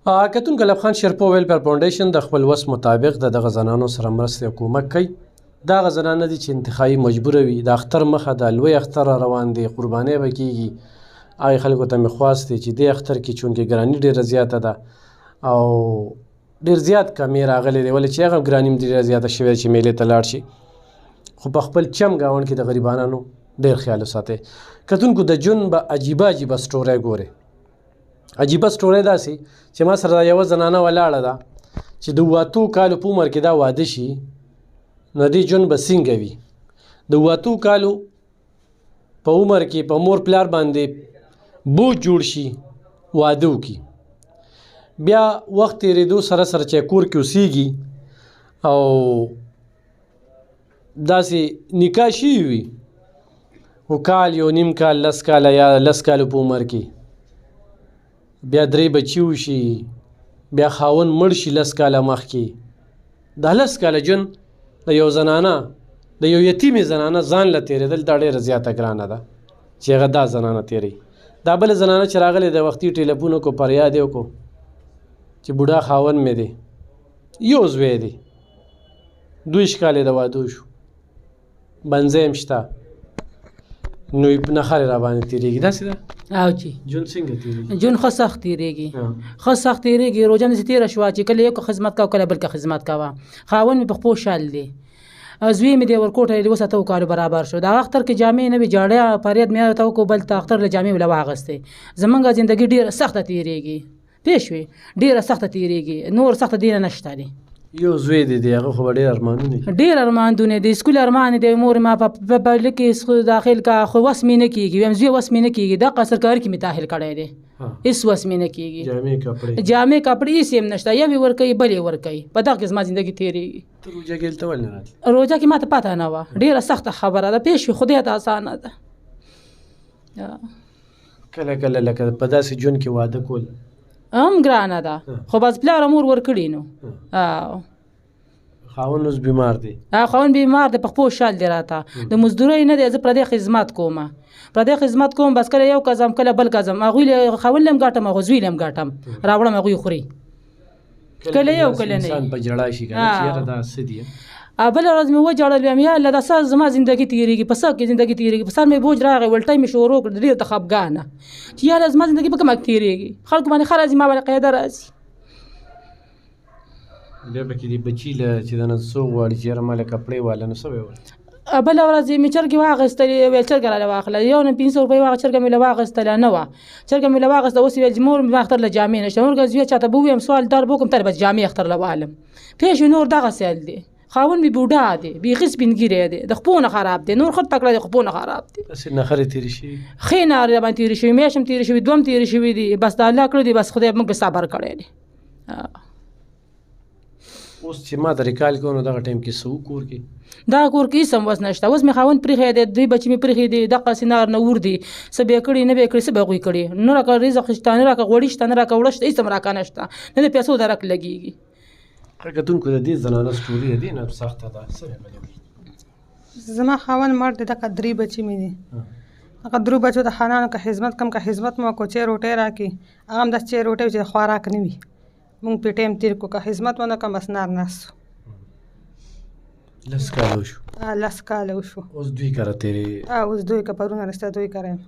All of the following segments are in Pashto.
کتونکو لبخان شیرپو ویلفیر فاونډیشن د خپل وس مطابق د دغه زنانو سره مرستې او کومک کوي. دغه زنانه دي چې انتخابي مجبوره وي، د اختر مخه ده، لوی اختر را روان دی، قربانۍ به کېږي. هغې خلکو ته مې خواست دی چې دې اختر کې چونکې ګراني ډېره زیاته ده او ډېر زیات کمې راغلی دی، ولې چې هغه ګراني هم ډېره زیاته شوې ده چې میلې ته لاړ شي، خو په خپل چم ګاونډ کې د غریبانو ډېر خیال وساتئ. کتونکو د ژوند به عجیبه سټورۍ ګورئ. عجیبه سټورۍ داسې چې ما سره یوه زنانه ولاړه ده چې د 7 کالو په عمر کې دا واده شي، نو دې ژوند به څنګه وي؟ د 7 کالو په عمر کې په مور پلار باندې بوج جوړ شي، واده وکړي، بیا وخت تېرېدو سره چې کور کې اوسېږي او داسې نکاح شوي وي، خو کال یو نیم کال 10 کاله یا 10 کالو په عمر کې بیا 3 بچي وشي، بیا خاوند مړ شي 10 کاله مخکې. دا 10 کاله ژوند د یو زنانه د یو یتیمې زنانه ځان له تېرېدل دا ډېره زیاته ګرانه ده چې هغه دا زنانه تېروي. دا بله زنانه چې راغلی د وختي ټیلیفون وکړو، فریاد یې وکړو چې بوډا خاوند مې دی، یو زوی دی، 2 کاله د واده شو، بنځی هم شته، نو نخرې را باندې تېرېږي. داسې ده او چې ژوند څنګه تېرېږي؟ ژوند ښه سخت تېرېږي، ښه سخت تېرېږي. روژه مې تېره شوه چې کله یو خدمت کوه کله بل که خدمت کوه. خاوند مې په خپو شال دی، زوی مې دی ورکوټه د 7 کالو برابر شو. د اختر کې جامې نه وي، جاړه فریاد مې ورته وکړو بل ته اختر له جامې وله واغېستې. زمونږ زندګي ډېره سخته تېرېږي، پوه شوې، ډېره سخته تېرېږي، نور سخته دې نه نشته دی. یو زوی دی هغه خو به ډېر ارمانونه دي، ډېر ارمانونه دي، سکول ارمان دی، مور ما په بل کې داخل کا، خو وس مې نه کېږي، ویم زوی وس مې نه کېږي. دغه سرکاري کې مې داخل کړی دی، هېڅ وس مې نه کېږي. جامې کپړې هېڅ هم نشته، یو یې ورکوي بل یې ورکوي، په دغه کې زما زندګي تېرېږي. ته روژه کې دلته ولې نه راتلې؟ روژه کې ما ته پته نه وه، ډېره سخته خبره ده، پېښ شوې، خدای ته اسانه ده. کله لکه په داسې ژوند کې واده کول هم ګرانه ده، خو بس پلار مور ورکړي نو. خاوند اوس بیمار دی؟ خاوند بیمار دی، په خپو شال دی راته، د مزدورۍ نه دی، زه پردی خدمت کوم، بس کله یو کزم کله بل کزم، هغوی له خاوند له هم ګټم، هغه زوی له هم ګټم، راوړم هغوی خوري، کله یو کله نه. انسان په ژړا شي که نه چې یاره دا څه دي. بله ورځ مې وجړل، ویم یا الله دا څه زما زندګي تېرېږي، په څه کې زندګي تېرېږي، په سر مې بوج راغی، ولټۍ مې شروع کړه ډېر ته خفګانه چې یاره زما زندګي په کومه تېرېږي، خلکو باندې ښه راځي، ما باندې قاعده راځي. بیا به کې دې بچي له چې دنه څوک غواړي چې یاره ما له کپړې واله نو څه به یې ورته؟ بله ورځ مې چرګې واخیستلې، ویل چرګه راله واخله، یو نه 500 روپۍ چرګه مې له واخیستله نه وه، چرګه مې له واخیسته، اوس یې ویل چې مور مې اختر له جامې نشته، نور که زویه چاته به وویم سوال دار به وکړم تر به جامې اختر له والم، پوه شوې. نور دغسې حل دی، خاوند مې بوډا دی، بیخي سپین ږیری دی، د خپو نه خراب دی، نور ښه تکړه دی، خپو نه خراب دی. داسې نخرې تېرې شوي؟ ښې نارې باندې تېرې شوي، میاشت هم تېرې شوي، 2 هم تېرې شوي دي، بس د الله کړي دي، بس خدای موږ به صبر کړی دی. اوس چې ما ته ریکال کوو نو دغه ټایم کې څه وو کور کې؟ دا کور کې هېڅ هم وس نشته، اوس مې خاوند پرېښی دی، 2 بچي مې پرېښي دي، دقسې نار نه ور دي، څه به یې کړي نه به یې کړي، څه به هغوی کړي، نه راکه رزق شته، نه راکه غوړي شته، نه راکه اوړه شته، هېڅ هم راکه نشته، نه د پیسو درک لګېږي. کتونکو د دې زنانه سټوري د دې نه سخته ده، څه زما خاوند مړ دی، دغه 3 بچي مې دي، هغه 3 بچو د خانانو که خدمت کم، که خدمت مو وکړو، چې روټۍ راکړي، هغه هم داسې چې روټۍ چې خوراک نه وي، مونږ پې ټایم تېر کړو، که خدمت ونه کړم بس نار ناست شو. 10 کاله وشو؟ 10 کاله وشو. اوس 2 کره تېرې؟ اوس 2 که پرونه رسته 2 کره یم.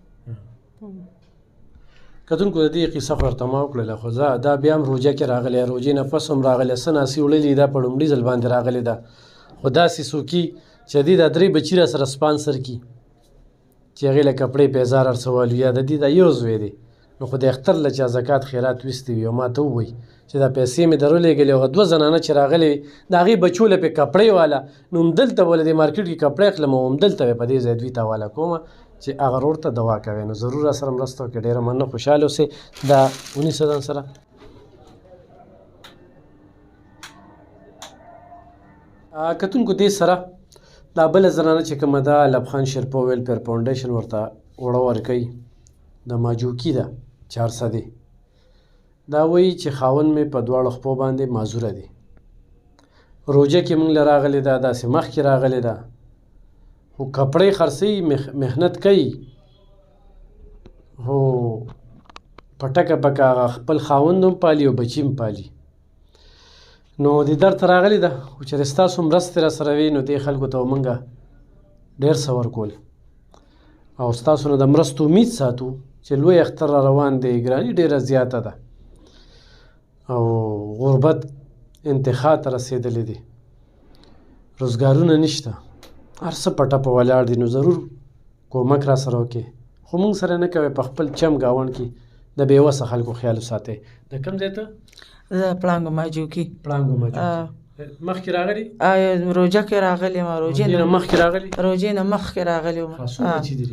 کتونکو د دې قصه خو ورته ما وکړله، خو زه دا بیا هم روژه کې راغلی، روژې نه پس هم راغلی، څه ناسي وړلي دا په لومړي ځل باندې راغلې ده، خو داسې څوکي چې دې دا 3 بچي را سره سپانسر کړي چې هغې له کپړې پیزار هر څه والو، یا د دې دا یو زوی دی، نو خو د اختر له چا زکات خیرات ویستې وي او ما ته ووایي چې دا پیسې مې درولېږلې، هغه 2 زنانه چې راغلې وي د هغې بچو له پې کپړې واله، نو همدلته به د مارکېټ کې کپړې اخلم او همدلته به په دې ځای دوی ته حواله کومه چې هغه رور ته دوا کوي. نو ضرور را سره مرسته وکړئ، ډېره مننه، خوشحاله اوسئ. دا ونیسه ځان سره. کتونکو دې سره دا بله زنانه چې کومه ده، لبخان شیرپو ویلفیر فاونډیشن ورته اوړه ورکوي، د ماجوکي ده 400. دا وایي چې خاوند مې په 2 خپو باندې معذوره دی، روژه کې موږ له راغلې ده، داسې مخکې راغلې ده، خو کپړې خرڅوي، محنت کوي، خو په ټکه پکه هغه خپل خاوند هم پالي او بچي هم پالي. نو دې درد ته راغلې ده خو چېرې ستاسو مرستې را سره وي نو دې خلکو ته موږ ډېر څه ورکول او ستاسو نه د مرستو امید ساتو چې لوی اختر را روان دی، ګراني ډېره زیاته ده او غربت انتخا ته رسېدلی دی، روزګارونه نشته، هر څه په ټپه ولاړ دي. نو ضرور کومک را سره وکړئ خو موږ سره نه کوئ. په خپل چم ګاونډ کې د بېوسه خلکو خیال وساتئ. د کوم ځای ته؟ زه پړانګو ماجو کې پړانګو ماجو مخکې راغلي؟ روژه کې راغلی یم. روژې نه مخکې راغلي؟ روژې نه مخکې راغلی یم. څو بچي دي؟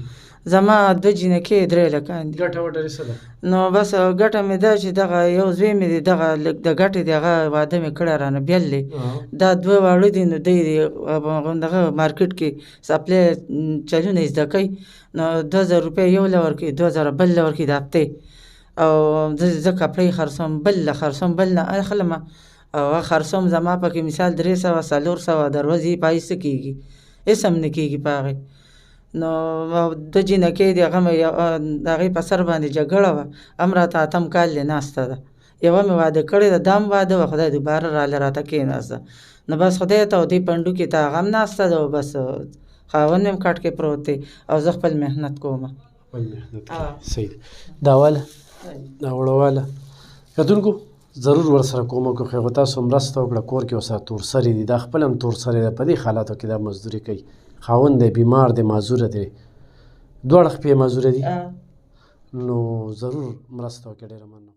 زما 2 جینکې 3 لکان دي. ګټه وټه څه ده؟ نو بس ګټه مې دا چې دغه یو زوی مې دی دغه د ګټې د هغه واده مې کړی رانه بیل دی. دا 2 واړه دي نو دی دغه مارکیټ کې سپلای چلونه زده کوي. نو 2000 روپۍ یو له ورکوي، 2000 بل له ورکوي د هفتې. او زه کپړې خرڅوم، بل له خرڅوم، بل نه اخلم او خرڅوم. زما پکې مثال 300 400 د ورځې پیسې کېږي، هېڅ هم نه کېږي په هغې. نو 2 جینکې دي هغه مې د هغې په سر باندې جګړه وه، هم راته اتم کال دی ناسته ده. یوه مې واده کړې ده، دا هم واده وه، خدای دوباره راله راته کېناسته. نو بس خدای ته او دې پنډو کې ته هغه هم ناسته ده او بس خاوند مې هم کټ کې پروت دی او زه خپل محنت کوم. خپل محنت کوي. صحیح. دا واله دا وړواله کتونکو ضرور ورسره کومک وکړئ خو تاسو مرسته وکړه. کور کې ورسره تورسرې دي، دا خپل هم تورسرې ده، په دې حالاتو کې دا مزدوري کوي. خاوند دی بیمار دی، معذوره دی، دواړه خپې معذوره دي. نو ضرور مرسته وکړئ. ډېره مننه.